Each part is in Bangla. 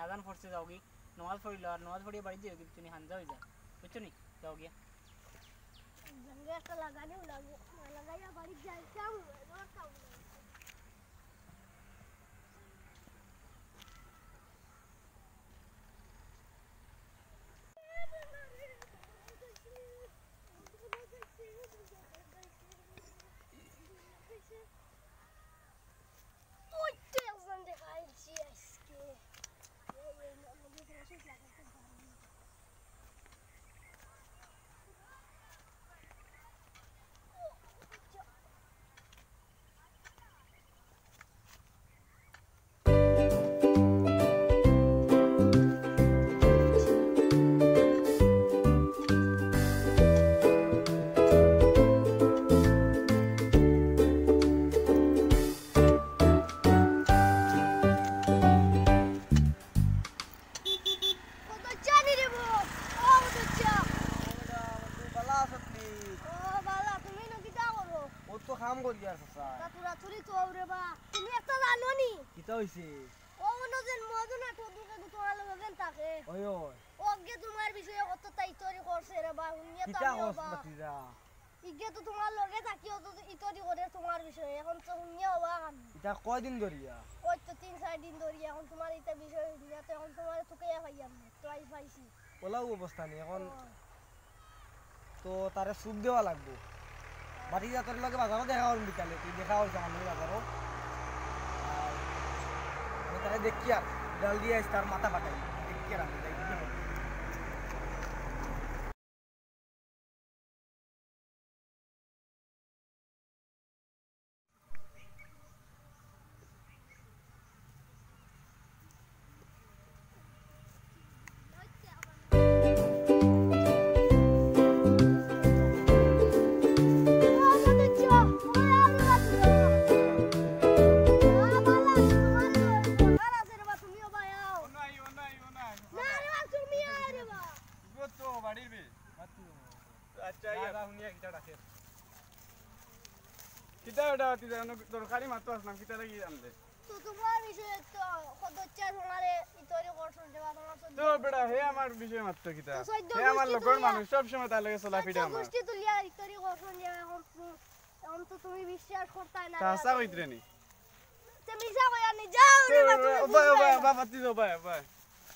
আজান পড়ছে যাও গি নামাজ পড়িলো আর নামাজ পড়িয়ে বাড়ি যাও তুমি হানজা হয়ে যাও বুঝছো নি যাও গিয়া জঙ্গে একটা লাগানিও লাগবো লাগাইয়া বাড়ি যাই কাম রোড কাম কাম করি আর চাচা তাতুরা তুরি তো ওরে বা তুমি একটা জানো নি কিতা হইছে ও নজেন মদনা তো দুকে তোমার লগেন থাকে ওই ওই ওগে তোমার বিষয়ে কত তাই তরি করছে রে বা হুনিয়া তো কিতা হস বাতিজা ইগে তো তোমার লগে থাকিও তো ইতরি করে তোমার বিষয়ে এখন তো হুনিয়া হবা আমি এটা কয়দিন ধরিয়া ওই তো 3-4 দিন ধরি এখন তোমার এটা বিষয় হুনিয়া তো এখন তোমার তোকেয়া পাইয়াম তো আই পাইছি ওলাও অবস্থা নেই এখন তো তারে সুপ দেওয়া লাগবো বাতিজা তোর লগে বাজারও দেখা হল বিকালে তুই দেখা হল সামনে বাজারও আমি তারে দেখি আর ডাল দিয়ে তার মাথা ফাটাই দেখি আর আমি কিতা ওটা তুই দরকারি মাত্র আসলাম কিতা লাগি আমদে তো তোমার বিষয়ে তো সদস্য তোমারে ইতরি করছ দেবা তোমার তো বেটা হে আমার বিষয় মাত্র কিতা হে আমার লোকের মানুষ সব সময় তার লগে চলা ফিরে আমার গোষ্ঠী তুলিয়া ইতরি করছ যে এখন তো তুমি বিশ্বাস করতে না তাসা কইতরে নি তুমি মিছা কইয়া নি যাও রে বাবা তুই তো বাবা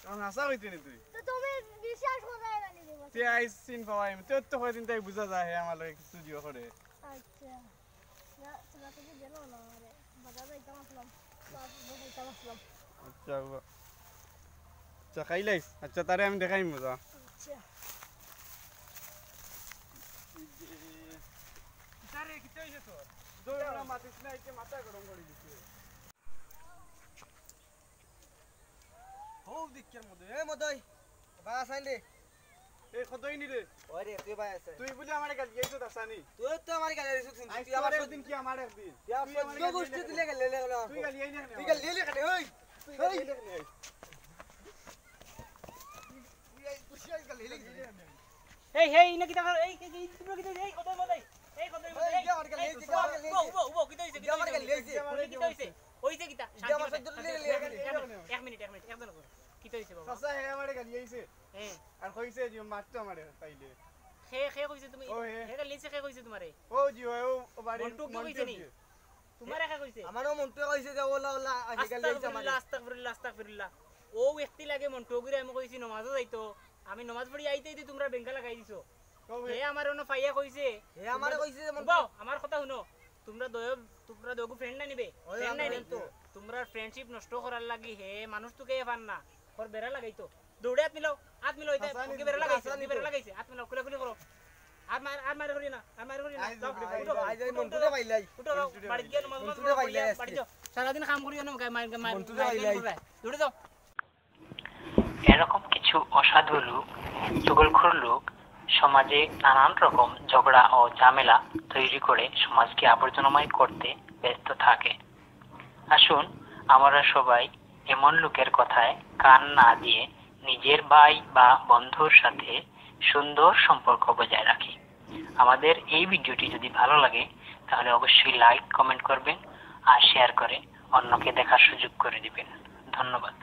কোন আশা কইতরে নি তুই তো তুমি বিশ্বাস করতে না নি তুই আইস সিন পাওয়াই তুই তো কয়দিন তাই বুঝা যায় হে আমার লগে কিছু দিও করে আচ্ছা না তোরা তো জানো না রে বাজার যাইতাম আসলাম যাইতাম আসলাম আচ্ছা আচ্ছা খাইলাইস আচ্ছা তারে আমি দেখাইম মজা আচ্ছা তারে কি হইছে তো দৌড়া মাতিস না একে মাথা গরম করে দিছে ও দিকের মধ্যে এ মদই বাস আইলে এই কতই নি রে ওরে তুই ভাই আছে তুই বলি আমারে গাল দিয়েছ দাসানি তুই তো আমার গালে রেছিস তুই আমার দিন কি আমার একদিন তুই আমার গোষ্ঠী দিলে গেলে তুই গাল এই না তুই গেলে লে কাটে ওই তুই গাল এই না এই হেই ইনা কিতা এই তোমরা কিতা এই কত মদাই এই কত মদাই এই আমার গালে লেইছে ও কিতা হইছে আমার গালে লেইছে কিতা হইছে হইছে কিতা আমার সাথে এক মিনিট একজন কর কিতা হইছে বাবা সসা হে আমারে গাল দিয়েছে হ্যাঁ আর কইছে যে মারতো আমারে তাইলে খে কইছে তুমি হে লিছে খে কইছে তোমারে ও জি ও বাড়ি মন্টু কি কইছে নি তোমারে খে কইছে আমারও মনটা কইছে যে ওলা ওলা আগে গালে লেইছে আমার আস্তাগফিরুল্লাহ ও ব্যক্তি লাগে মন্টু গিরে আমি কইছি নামাজও যাইতো আমি নামাজ পড়ি আইতেই তোমরা বেঙ্গা লাগাই দিছো হে আমার ওনো ফাইয়া কইছে হে আমারে কইছে যে মন বাও আমার কথা শুনো তোমরা দোগু ফ্রেন্ড না নিবে ফ্রেন্ড নাই তো তোমরা ফ্রেন্ডশিপ নষ্ট করার লাগি হে মানুষ তো কে পান না আর বেরা লাগাইতো দৌড়ে হাত মিলাও এটা ওকে বেরা লাগাইছে হাত মিলাও খুলে করো আর মার করি না যাও আই যাই মন্টুরে পাইলাই উঠো বাড়ি গিয়ে নামাজ বাড়ি যাও সারা দিন কাম করিও না মন্টুরে পাইলাই দৌড়ে যাও এরকম কিছু অসাধু লোক চুগলখোর লোক সমাজে নানান রকম ঝগড়া ও ঝামেলা তৈরি করে সমাজকে আবর্জনাময় করতে ব্যস্ত থাকে। আসুন আমরা সবাই এমন লোকের কথায় কান না দিয়ে নিজের ভাই বা বন্ধুর সাথে সুন্দর সম্পর্ক বজায় রাখি। আমাদের এই ভিডিওটি যদি ভালো লাগে তাহলে অবশ্যই লাইক কমেন্ট করবেন আর শেয়ার করে অন্যকে দেখার সুযোগ করে দিবেন। ধন্যবাদ।